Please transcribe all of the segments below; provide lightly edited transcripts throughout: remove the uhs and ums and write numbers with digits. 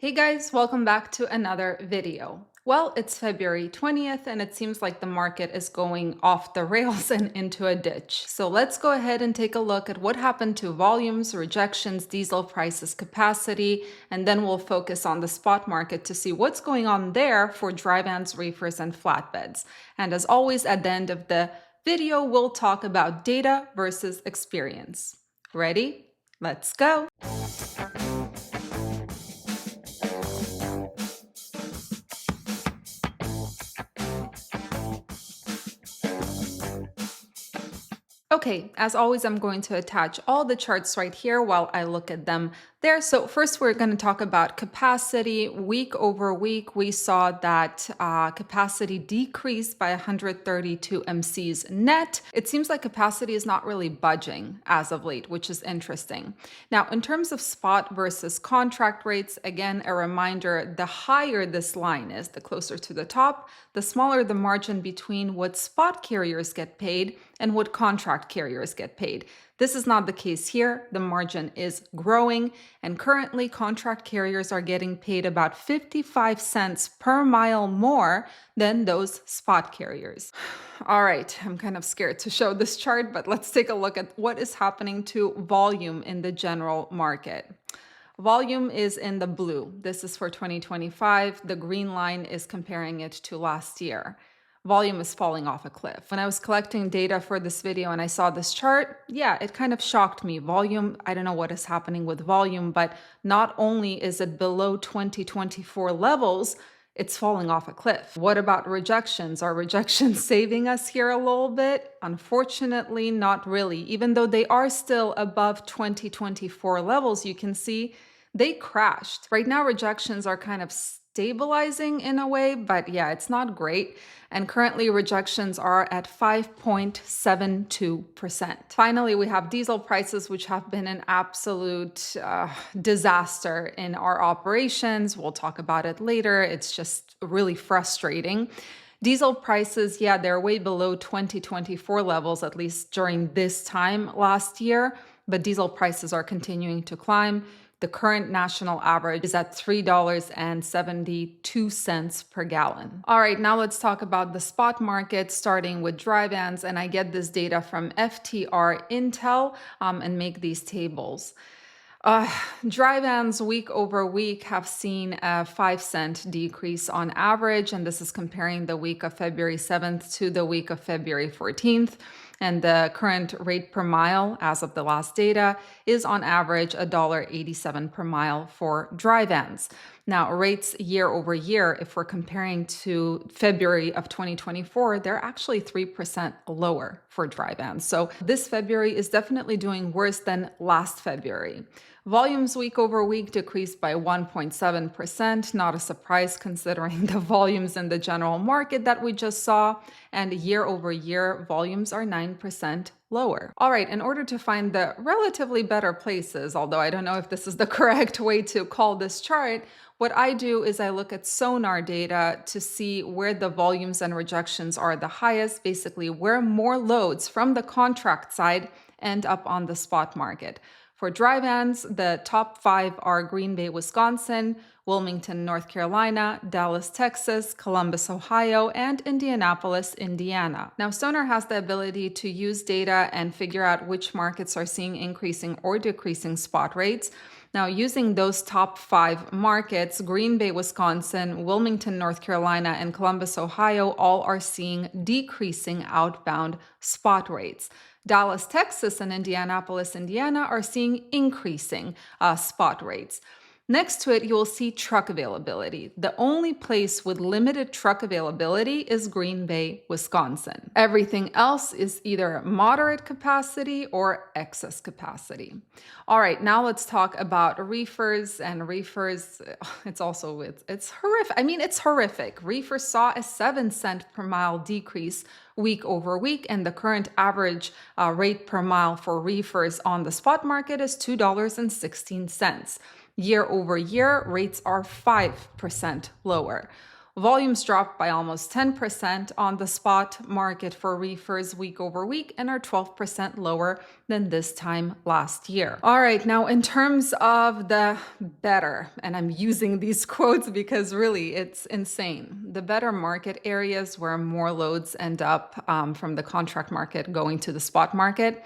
Hey guys, welcome back to another video. Well, it's February 20th and it seems like the market is going off the rails and into a ditch. So let's go ahead and take a look at what happened to volumes, rejections, diesel prices, capacity, and then we'll focus on the spot market to see what's going on there for dry vans, reefers, and flatbeds. And as always, at the end of the video, we'll talk about data versus experience. Ready? Let's go. Okay, as always, I'm going to attach all the charts right here while I look at them there. So first, we're going to talk about capacity. Week over week, we saw that capacity decreased by 132 MCs net. It seems like capacity is not really budging as of late, which is interesting. Now, in terms of spot versus contract rates, again, a reminder, the higher this line is, the closer to the top, the smaller the margin between what spot carriers get paid and what contract carriers get paid. This is not the case here. The margin is growing, and currently contract carriers are getting paid about 55 cents per mile more than those spot carriers. All right, I'm kind of scared to show this chart, but let's take a look at what is happening to volume in the general market. Volume is in the blue. This is for 2025. The green line is comparing it to last year. Volume is falling off a cliff. When I was collecting data for this video and I saw this chart, yeah, it kind of shocked me. Volume, I don't know what is happening with volume, but not only is it below 2024 levels, it's falling off a cliff. What about rejections? Are rejections saving us here a little bit? Unfortunately, not really. Even though they are still above 2024 levels, you can see they crashed. Right now, rejections are kind of stabilizing in a way, but yeah, it's not great. And currently rejections are at 5.72%. Finally, we have diesel prices, which have been an absolute disaster in our operations. We'll talk about it later. It's just really frustrating. Diesel prices, yeah, they're way below 2024 levels, at least during this time last year, but diesel prices are continuing to climb. The current national average is at $3.72 per gallon. All right, now let's talk about the spot market, starting with dry vans. And I get this data from FTR Intel and make these tables. Dry vans week over week have seen a 5-cent decrease on average, and this is comparing the week of February 7th to the week of February 14th. And the current rate per mile as of the last data is on average $1.87 per mile for dry vans. Now, rates year over year, if we're comparing to February of 2024, they're actually 3% lower for dry vans. So this February is definitely doing worse than last February. Volumes week over week decreased by 1.7%, not a surprise considering the volumes in the general market that we just saw, and year over year, volumes are 9% lower. All right, in order to find the relatively better places, although I don't know if this is the correct way to call this chart, what I do is I look at sonar data to see where the volumes and rejections are the highest, basically where more loads from the contract side end up on the spot market. For dry vans, the top 5 are Green Bay, Wisconsin, Wilmington, North Carolina, Dallas, Texas, Columbus, Ohio, and Indianapolis, Indiana. Now, Sonar has the ability to use data and figure out which markets are seeing increasing or decreasing spot rates. Now, using those top 5 markets, Green Bay, Wisconsin, Wilmington, North Carolina, and Columbus, Ohio, all are seeing decreasing outbound spot rates. Dallas, Texas, and Indianapolis, Indiana are seeing increasing spot rates. Next to it, you will see truck availability. The only place with limited truck availability is Green Bay, Wisconsin. Everything else is either moderate capacity or excess capacity. All right, now let's talk about reefers. And reefers, it's horrific. I mean, it's horrific. Reefers saw a 7-cent per mile decrease week over week, and the current average rate per mile for reefers on the spot market is $2.16. Year over year, rates are 5% lower. Volumes dropped by almost 10% on the spot market for reefers week over week and are 12% lower than this time last year. All right, now in terms of the better, and I'm using these quotes because really it's insane, the better market areas where more loads end up from the contract market going to the spot market: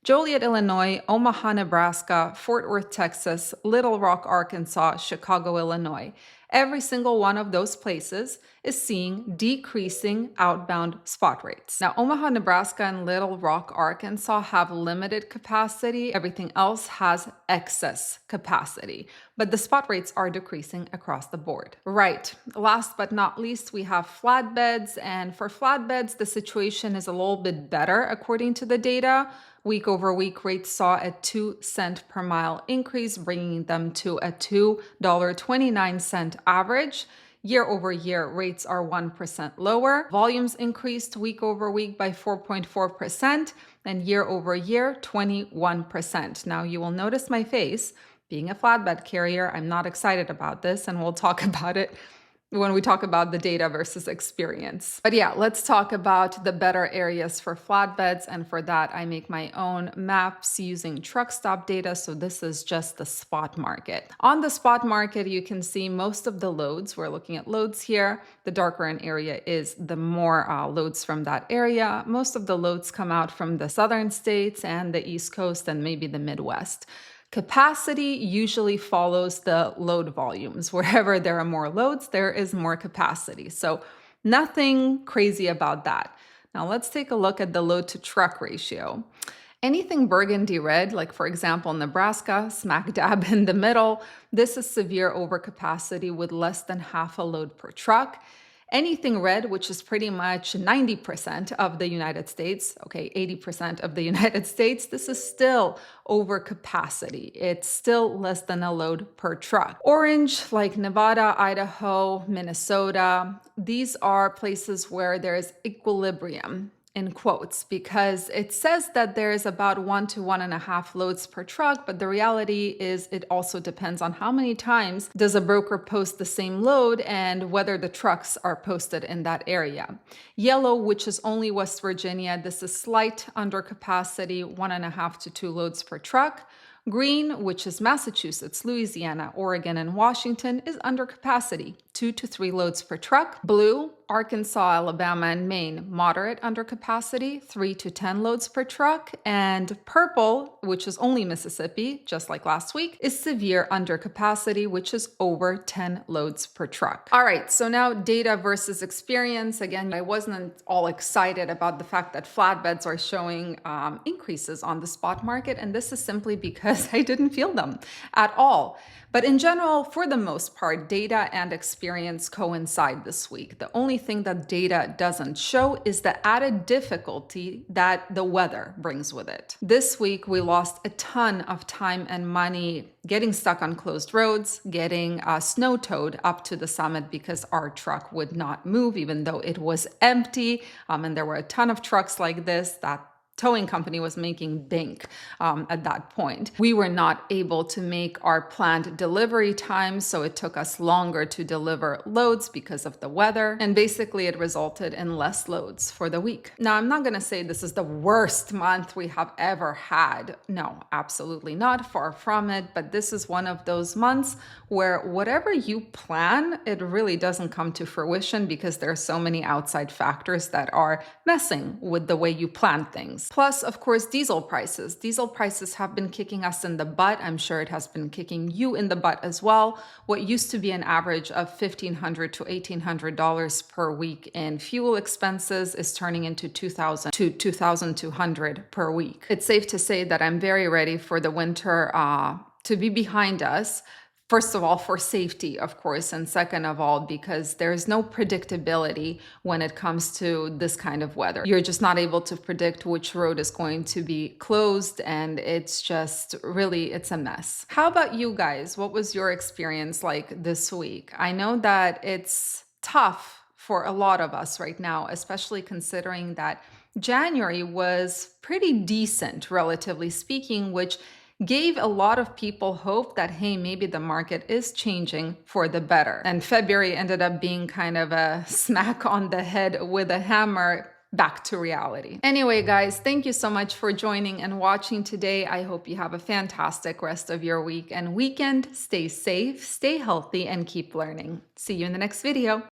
Joliet, Illinois; Omaha, Nebraska; Fort Worth, Texas; Little Rock, Arkansas; Chicago, Illinois. Every single one of those places is seeing decreasing outbound spot rates. Now, Omaha, Nebraska and Little Rock, Arkansas have limited capacity. Everything else has excess capacity, but the spot rates are decreasing across the board. Right. Last but not least, we have flatbeds. And for flatbeds, the situation is a little bit better according to the data. Week over week, rates saw a 2-cent per mile increase, bringing them to a $2.29 average. Year over year, rates are 1% lower. Volumes increased week over week by 4.4%, and year over year, 21%. Now, you will notice my face. Being a flatbed carrier, I'm not excited about this, and we'll talk about it when we talk about the data versus experience. But yeah, let's talk about the better areas for flatbeds. And for that, I make my own maps using truck stop data. So this is just the spot market. On the spot market, you can see most of the loads. We're looking at loads here. The darker an area is, the more loads from that area. Most of the loads come out from the southern states and the East Coast and maybe the Midwest. Capacity usually follows the load volumes. Wherever there are more loads, there is more capacity. So nothing crazy about that. Now let's take a look at the load to truck ratio. Anything burgundy red, like for example, Nebraska, smack dab in the middle, this is severe overcapacity with less than half a load per truck. Anything red, which is pretty much 90% of the United States, okay, 80% of the United States, this is still overcapacity. It's still less than a load per truck. Orange, like Nevada, Idaho, Minnesota, these are places where there is equilibrium, in quotes, because it says that there is about 1 to 1.5 loads per truck, but the reality is it also depends on how many times does a broker post the same load and whether the trucks are posted in that area. Yellow, which is only West Virginia, this is slight undercapacity, 1.5 to 2 loads per truck. Green, which is Massachusetts, Louisiana, Oregon, and Washington, is under capacity, 2 to 3 loads per truck. Blue, Arkansas, Alabama, and Maine, moderate under capacity, 3 to 10 loads per truck. And purple, which is only Mississippi, just like last week, is severe under capacity, which is over 10 loads per truck. All right, so now data versus experience. Again, I wasn't all excited about the fact that flatbeds are showing increases on the spot market, and this is simply because I didn't feel them at all. But in general, for the most part, data and experience coincide this week. The only thing that data doesn't show is the added difficulty that the weather brings with it. This week, we lost a ton of time and money getting stuck on closed roads, getting snow-towed up to the summit because our truck would not move, even though it was empty. And there were a ton of trucks like this that towing company was making bank at that point. We were not able to make our planned delivery times, so it took us longer to deliver loads because of the weather, and basically it resulted in less loads for the week. Now, I'm not going to say this is the worst month we have ever had. No, absolutely not, far from it, but this is one of those months where whatever you plan, it really doesn't come to fruition because there are so many outside factors that are messing with the way you plan things. Plus, of course, diesel prices. Diesel prices have been kicking us in the butt. I'm sure it has been kicking you in the butt as well. What used to be an average of $1,500 to $1,800 per week in fuel expenses is turning into $2,000 to $2,200 per week. It's safe to say that I'm very ready for the winter to be behind us. First of all, for safety, of course, and second of all, because there's no predictability when it comes to this kind of weather. You're just not able to predict which road is going to be closed, and it's just really, it's a mess. How about you guys? What was your experience like this week? I know that it's tough for a lot of us right now, especially considering that January was pretty decent, relatively speaking, which gave a lot of people hope that, hey, maybe the market is changing for the better. And February ended up being kind of a smack on the head with a hammer, back to reality. Anyway, guys, thank you so much for joining and watching today. I hope you have a fantastic rest of your week and weekend. Stay safe, stay healthy, and keep learning. See you in the next video.